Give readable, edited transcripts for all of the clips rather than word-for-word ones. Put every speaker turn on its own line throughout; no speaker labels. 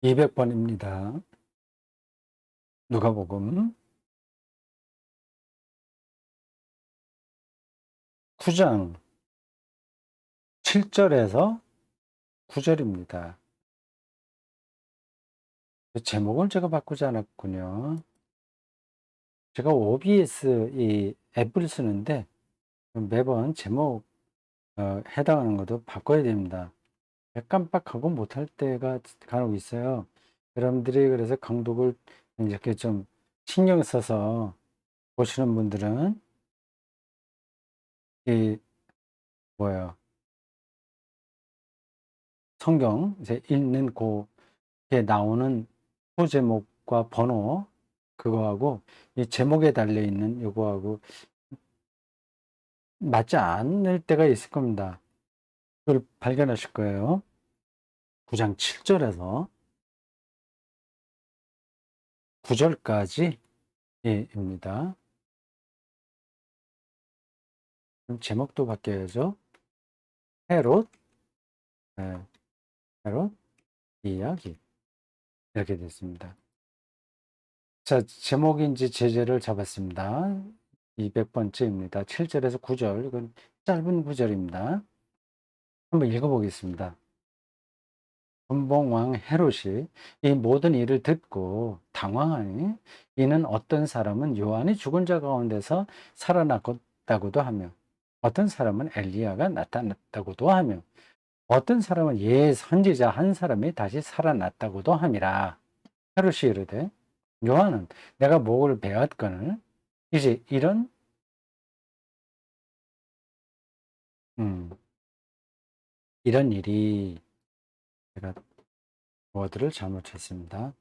200번입니다. 누가복음 9장 7절에서 9절입니다. 제목을 제가 바꾸지 않았군요. 제가 OBS 이 앱을 쓰는데 매번 제목 해당하는 것도 바꿔야 됩니다. 깜빡하고 못할 때가 간혹 있어요. 여러분들이 그래서 강독을 이렇게 좀 신경 써서 보시는 분들은 이 뭐예요? 성경 이제 읽는 그게 나오는 소제목과 번호 그거하고 이 제목에 달려 있는 요거하고 맞지 않을 때가 있을 겁니다. 그걸 발견하실 거예요. 9장 7절에서 9절까지 입니다. 그럼 제목도 바뀌어야죠. 헤롯, 네, 헤롯 이야기 이렇게 됐습니다. 자, 제목인지 제재를 잡았습니다. 200번째입니다. 7절에서 9절, 이건 짧은 구절입니다. 한번 읽어보겠습니다. 분봉왕 헤롯이 이 모든 일을 듣고 당황하니 이는 어떤 사람은 요한이 죽은 자 가운데서 살아났다고도 하며 어떤 사람은 엘리야가 나타났다고도 하며 어떤 사람은 선지자 한 사람이 다시 살아났다고도 함이라. 헤롯이 이르되 요한은 내가 목을 베었거늘 이제 음, 이런 일이 제가 워드를 잘못했습니다.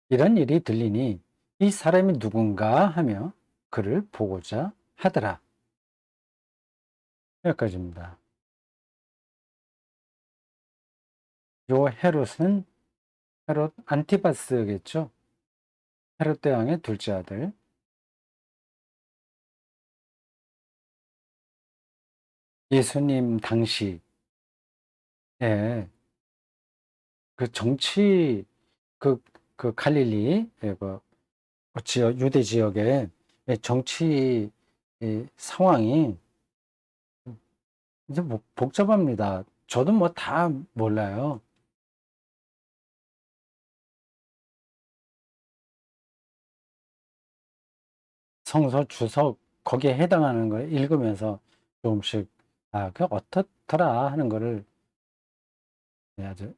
이런 일이 들리니 이 사람이 누군가 하며 그를 보고자 하더라. 여기까지입니다. 요 헤롯은 헤롯 안티바스겠죠. 헤롯 대왕의 둘째 아들. 예수님 당시에 그 정치 그, 그 갈릴리 지역 유대 지역의 정치 상황이 이제 뭐 복잡합니다. 저도 뭐 다 몰라요. 성서 주석 거기에 해당하는 걸 읽으면서 조금씩 그 어떻더라 하는 거를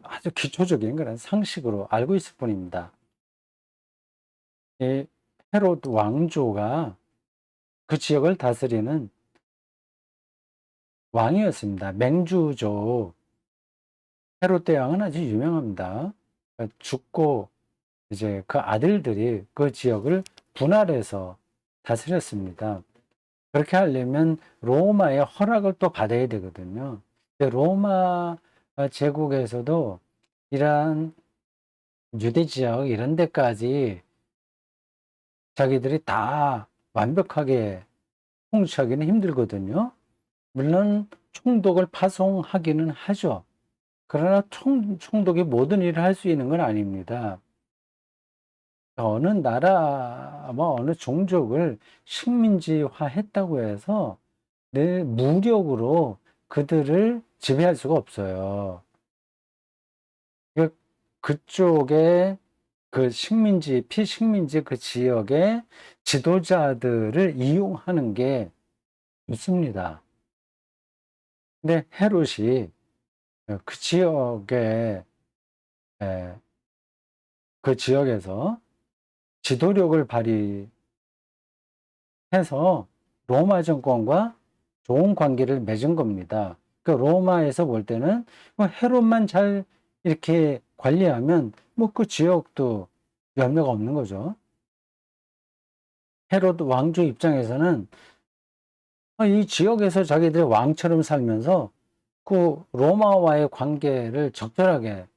아주 기초적인 그런 상식으로 알고 있을 뿐입니다. 이 헤롯 왕조가 그 지역을 다스리는 왕이었습니다. 맹주죠. 헤롯 대왕은 아주 유명합니다. 그러니까 죽고 이제 그 아들들이 그 지역을 분할해서 다스렸습니다. 그렇게 하려면 로마의 허락을 또 받아야 되거든요. 로마 제국에서도 이러한 유대 지역 이런 데까지 자기들이 다 완벽하게 통치하기는 힘들거든요. 물론 총독을 파송하기는 하죠. 그러나 총독이 모든 일을 할 수 있는 건 아닙니다. 어느 나라, 어느 종족을 식민지화 했다고 해서 늘 무력으로 그들을 지배할 수가 없어요. 그- 그쪽에 그 피식민지 그 지역의 지도자들을 이용하는 게 좋습니다. 근데 헤롯이 그 지역에, 에, 그 지역에서 지도력을 발휘해서 로마 정권과 좋은 관계를 맺은 겁니다. 그 로마에서 볼 때는 뭐 헤롯만 잘 이렇게 관리하면 뭐 그 지역도 열매가 없는 거죠. 헤롯 왕조 입장에서는 이 지역에서 자기들이 왕처럼 살면서 그 로마와의 관계를 적절하게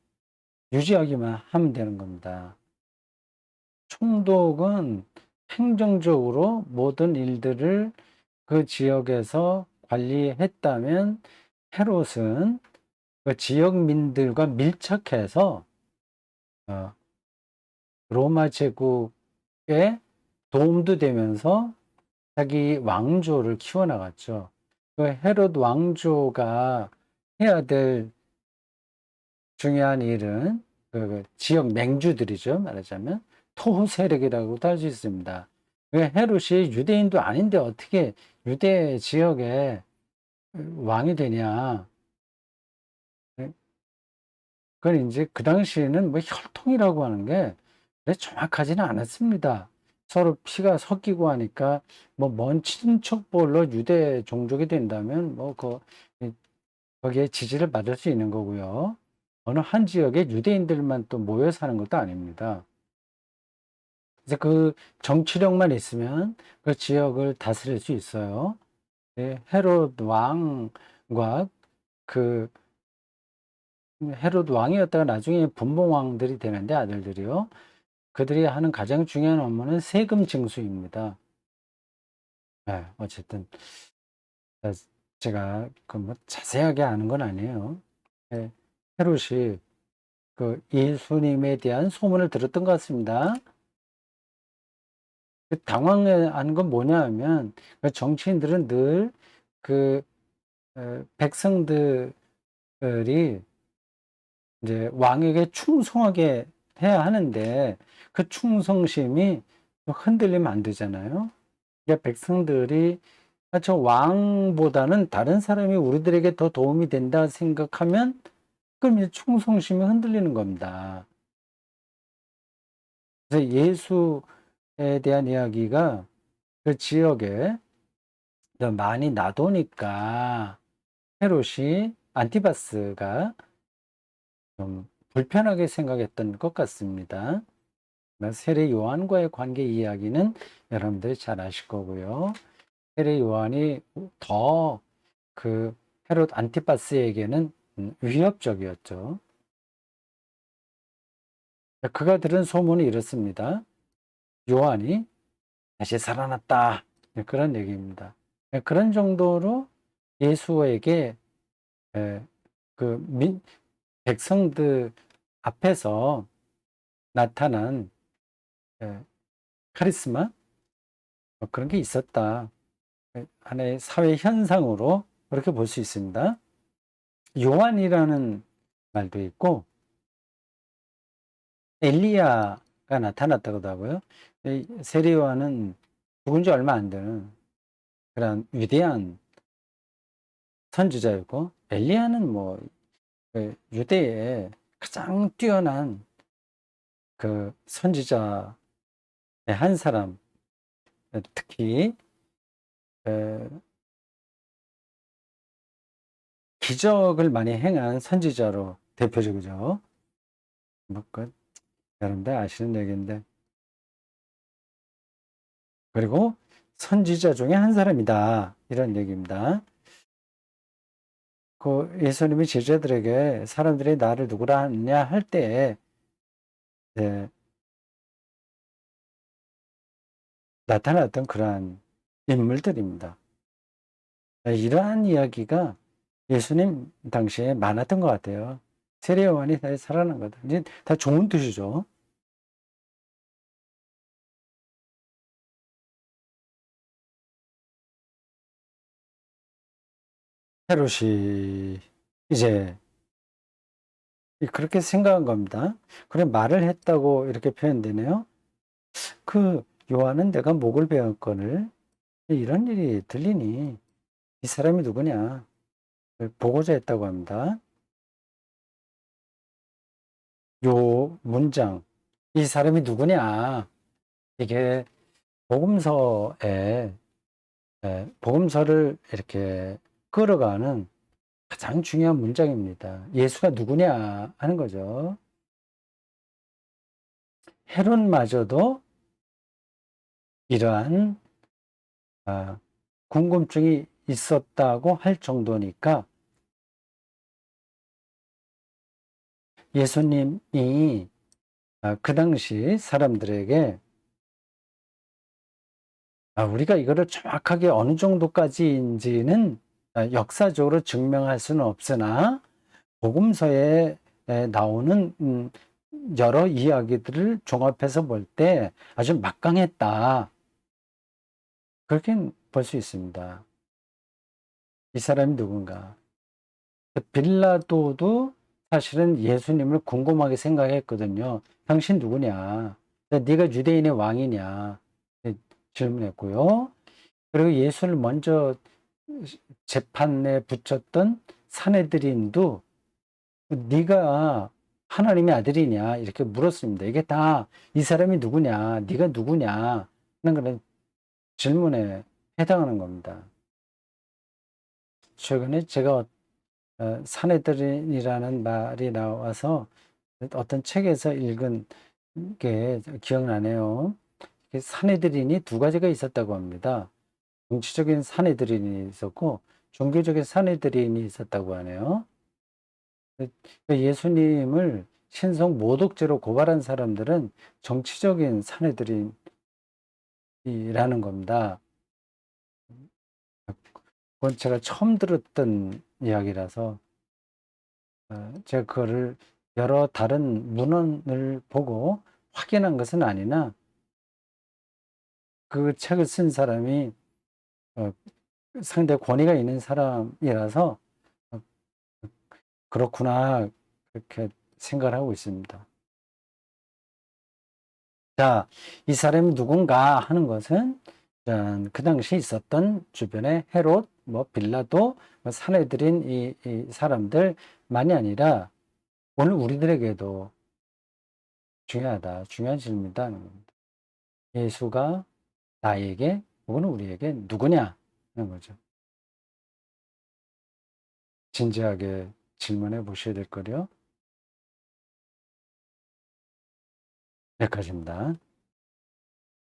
유지하기만 하면 되는 겁니다. 총독은 행정적으로 모든 일들을 그 지역에서 관리했다면 헤롯은 그 지역민들과 밀착해서 어, 로마 제국에 도움도 되면서 자기 왕조를 키워나갔죠. 그 헤롯 왕조가 해야 될 중요한 일은 그 지역 맹주들이죠. 말하자면 토호 세력이라고도 할 수 있습니다. 헤롯이 유대인도 아닌데 어떻게 유대 지역에 왕이 되냐. 그건 이제 그 당시에는 뭐 혈통이라고 하는 게 정확하지는 않았습니다. 서로 피가 섞이고 하니까 뭐 먼 친척벌로 유대 종족이 된다면 뭐 거기에 지지를 받을 수 있는 거고요. 어느 한 지역에 유대인들만 또 모여 사는 것도 아닙니다. 그래서 그 정치력만 있으면 그 지역을 다스릴 수 있어요. 헤롯 왕과 그 헤롯 왕이었다가 나중에 분봉왕들이 되는데 아들들이요. 그들이 하는 가장 중요한 업무는 세금 징수입니다. 네, 어쨌든 제가 그 뭐 자세하게 아는 건 아니에요. 네, 헤롯이 그 예수님에 대한 소문을 들었던 것 같습니다. 당황한 건 뭐냐 하면 그 정치인들은 늘 그 백성들이 이제 왕에게 충성하게 해야 하는데 그 충성심이 흔들리면 안 되잖아요. 그러니까 백성들이 저 왕보다는 다른 사람이 우리들에게 더 도움이 된다 생각하면 그럼 이제 충성심이 흔들리는 겁니다. 그래서 예수에 대한 이야기가 그 지역에 많이 나도니까 헤롯이 안티바스가 좀 불편하게 생각했던 것 같습니다. 세례 요한과의 관계 이야기는 여러분들이 잘 아실 거고요. 세례 요한이 더 그 헤롯 안티파스에게는 위협적이었죠. 그가 들은 소문이 이렇습니다. 요한이 다시 살아났다. 그런 얘기입니다. 그런 정도로 예수에게 그 백성들 앞에서 나타난 카리스마 그런 게 있었다. 하나의 사회 현상으로 그렇게 볼 수 있습니다. 요한이라는 말도 있고 엘리야가 나타났다고도 하고요. 세례 요한은 죽은 지 얼마 안 되는 그런 위대한 선지자였고 엘리야는 뭐 유대의 가장 뛰어난 그 선지자의 한 사람, 특히 기적을 많이 행한 선지자로 대표적이죠. 뭐 여러분들 아시는 얘기인데 그리고 선지자 중에 한 사람이다 이런 얘기입니다. 그 예수님이 제자들에게 사람들이 나를 누구라 하느냐 할 때 나타났던 그러한 인물들입니다. 이러한 이야기가 예수님 당시에 많았던 것 같아요. 세례 요한이 다시 살아난 거다. 이제 다 좋은 뜻이죠. 헤롯이 이제 그렇게 생각한 겁니다. 그래 말을 했다고 이렇게 표현되네요. 그 요한은 내가 목을 베었거늘 이런 일이 들리니 이 사람이 누구냐 보고자 했다고 합니다. 요 문장 이 사람이 누구냐 이게 복음서에 복음서를 이렇게 끌어가는 가장 중요한 문장입니다. 예수가 누구냐 하는 거죠. 헤롯마저도 이러한 궁금증이 있었다고 할 정도니까 예수님이 그 당시 사람들에게 우리가 이거를 정확하게 어느 정도까지인지는 역사적으로 증명할 수는 없으나 복음서에 나오는 여러 이야기들을 종합해서 볼 때 아주 막강했다. 그렇게 볼 수 있습니다. 이 사람이 누군가. 빌라도도 사실은 예수님을 궁금하게 생각했거든요. 당신 누구냐? 네가 유대인의 왕이냐? 질문했고요. 그리고 예수를 먼저 재판에 붙였던 사내들인도 네가 하나님의 아들이냐? 이렇게 물었습니다. 이게 다 이 사람이 누구냐? 네가 누구냐? 하는 그런 질문에 해당하는 겁니다. 최근에 제가 사내들이라는 말이 나와서 어떤 책에서 읽은 게 기억나네요. 사내들인이 두 가지가 있었다고 합니다. 정치적인 사내들인이 있었고 종교적인 사내들인이 있었다고 하네요. 예수님을 신성 모독죄로 고발한 사람들은 정치적인 사내들인이라는 겁니다. 그건 제가 처음 들었던 이야기라서 제가 그거를 여러 다른 문헌을 보고 확인한 것은 아니나 그 책을 쓴 사람이 상대 권위가 있는 사람이라서 어, 그렇구나 그렇게 생각을 하고 있습니다. 자, 이 사람이 누군가 하는 것은 그 당시 있었던 주변의 헤롯, 뭐 빌라도, 뭐 사내들인 이 사람들만이 아니라 오늘 우리들에게도 중요하다, 중요한 질문이다. 예수가 나에게 혹은 우리에게 누구냐 하는 거죠. 진지하게 질문해 보셔야 될 거요. 여기까지입니다.